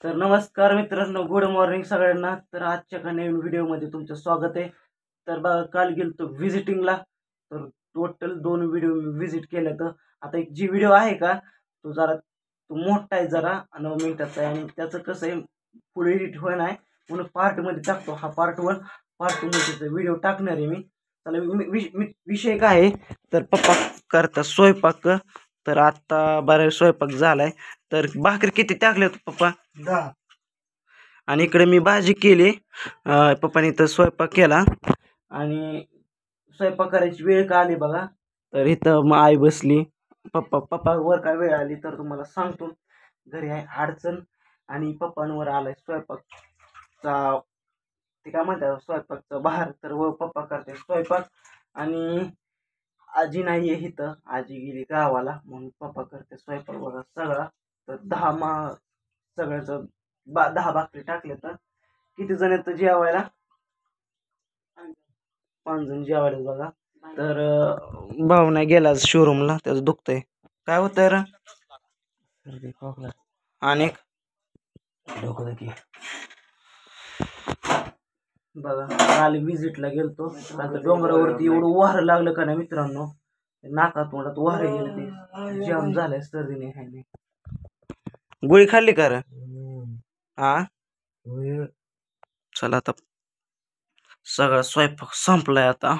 तर नमस्कार मित्रांनो, गुड मॉर्निंग सगळ्यांना. तर आजच्या एका नवीन व्हिडिओमध्ये तुमचं स्वागत आहे. तर बघा, काल गेलतो व्हिजिटिंगला. तर टोटल 2 व्हिडिओ मी व्हिजिट केल्या. तर आता एक जी व्हिडिओ आहे का, तो मोठा आहे, जरा 9 मिनिटाचा आहे. आणि त्याचं कसं आहे, पुढे एडिट होय नाही म्हणून पार्टमध्ये टाकतो. हा पार्ट 1, पार्ट 2 मध्ये व्हिडिओ टाकणार आहे मी. चला, विषय काय आहे, तर पप्पा करता स्वयंपाक. तर आता बराच स्वयंपाक झालाय. तर भाकरी किती टाकल्या पप्पा? 10. आणि इकडे मी भाजी केली. पप्पाने तर स्वयंपाक केला आणि स्वयंपाक करायची वेळ का आली बघा. तर इथं मग आई बसली. पप्पा वर काय वेळ आली तर तुम्हाला सांगतो. घरी आहे अडचण आणि पप्पांवर आलाय स्वयंपाकचा, ते काय म्हणतात, स्वयंपाकचा भार. तर व पप्पा करते स्वयंपाक आणि आजी नाही आहे इथं, आजी गेली गावाला, म्हणून पप्पा करते स्वयंपाक बघा सगळा. तर 10 भाकरी टाकले. तर किती जण आहेत जेवायला? 5 जण जेवायला बघा. तर भाऊ नाही गेला शोरूमला, त्याचं दुखतंय. काय होतंय रे? आणि डोकं की बघा, काल विजिटला गेलतो. काल तर डोंगरावरती एवढं वारं लागलं का नाही मित्रांनो, नाका तोंडात वारं गेलं, ते जाम झालंय सर्दीने. ह्याने गोळी खाल्ली का रे? हा, चला आता सगळा स्वयंपाक संपलाय. आता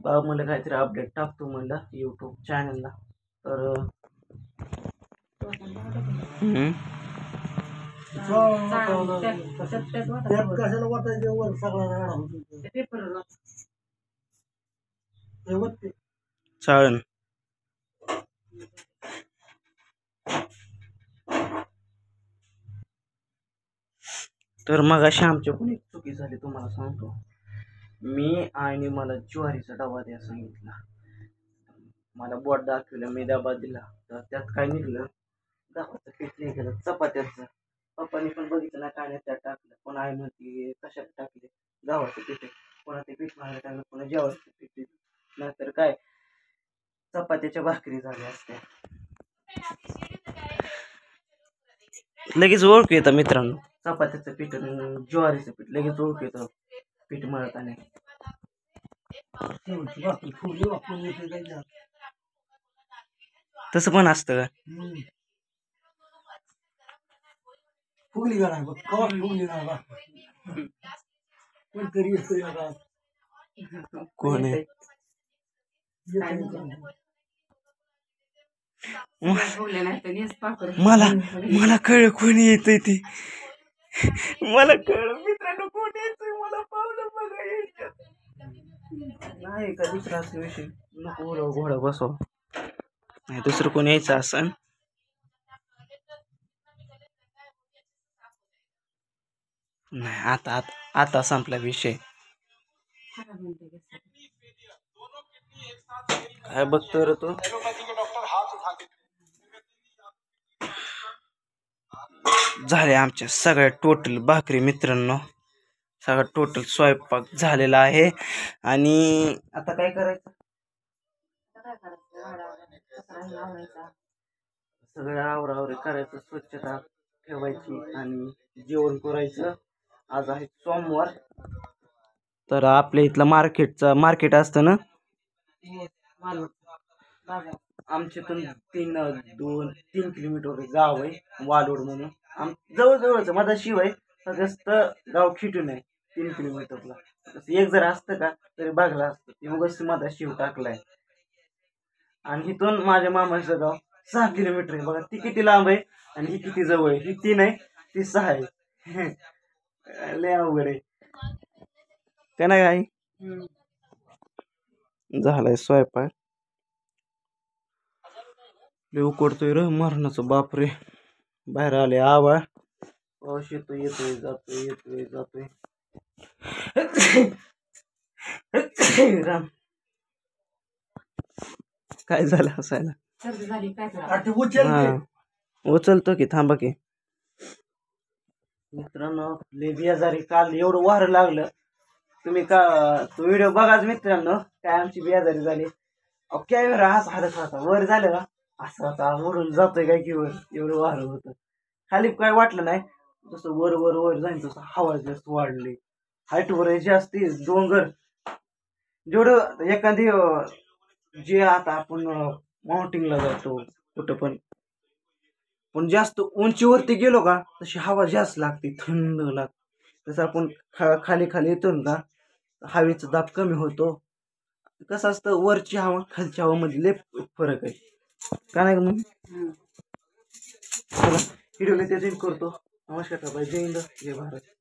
बाबा म्हणलं काहीतरी अपडेट टाकतो म्हणलं यूट्यूब चॅनलला. तर कशाला वाटायचं वर सगळा चालन. तर मग अशी आमच्याकडून एक चुकी झाली, तुम्हाला सांगतो. मी आणि मला ज्वारीचा डबा द्या सांगितला. मला बोट दाखवलं, मी डबा दिला. तर त्यात काय निघलं, गव्हाचं पीठ निघालं चपात्याचं. पप्पानी पण बघितलं ना, काय नाही त्यात टाकलं. पण आई म्हणते कशात टाकले, गव्हाचं पीठ. कोणा ते पीठ मागायला टाकलं, कोणा ज्वारीचं पीठ. नाहीतर काय चपात्याच्या भाकरी झाल्या असत्या. लगेच ओळख येतं मित्रांनो, चपात्याचं पीठ आणि ज्वारीचं पीठ लगेच ओळख येतं पीठ मळताना. तसं पण असतं का? फुगली का नाही? कवा फुगली नाही बा. कोणतरी येतोय आता. कोण आहे? मला कळ कोणी येतंय ते. मला कळ मित्रांनो कोण यायचंय. मला पावलं बघा यायच्यात. नाही का दुसरा असं विषय नको घोडा बसव. नाही दुसरं कोण यायचं असं नाही. आता संपला विषय. काय बघतोय रे तू? झाले आमच्या सगळ्या टोटल भाकरी मित्रांनो. सगळा टोटल स्वयंपाक झालेला आहे. आणि आता काय करायचं, सगळं आवरावरी करायचं, स्वच्छता ठेवायची आणि जेवण करायचं. आज आहे सोमवार. तर आपल्या इथलं मार्केट असतं ना, आमच्यातून 3 किलोमीटर गाव आहे वालोड म्हणून. जवळजवळच माझा शिव आहे. जास्त गाव खिटून आहे 3 किलोमीटरला. एक जर असतं का तरी बघला असतं. ते उगाच माझा शिव टाकलाय. आणि इथून माझ्या मामाचं गाव 6 किलोमीटर आहे. बघा ती किती लांब आहे आणि ही किती जवळ आहे. ही 3 आहे, ती 6 आहे. लय अवघड आहे का नाही आई? झालाय स्वयंपाक. लय उकडतोय र मरणाचं, बापरे. बाहेर आले आवाळ, पाऊस येतोय जातोय. राम, काय झालं हसायला? उचलतो की, थांबा की मित्रांनो. लय बेजारी, काल एवढं वारं लागलं. तुम्ही का तो व्हिडिओ बघाच मित्रांनो, काय आमची बेजारी झाली. कॅमेरा असं हालत होता, वर झालं का असं होता, मोडून जातोय काय की वर, एवढं वारं होतं. खाली काय वाटलं नाही, जसं वर वर वर जाईल तसं हवा जास्त वाढली. हाईटवर जे असते डोंगर, जेवढं एखादी जे आता आपण माउंटिंगला जातो कुठं पण जास्त उंचीवरती गेलो का तशी हवा जास्त लागते, थंड लागते. तसं आपण खाली खाली येतो ना का हवेचा दाब कमी होतो. कसं असतं वरची हवा खालच्या हवामध्ये लय फरक आहे का नाही म्हणून. चला व्हिडिओला ते करतो. नमस्कार बाय, जय हिंद जय भारत.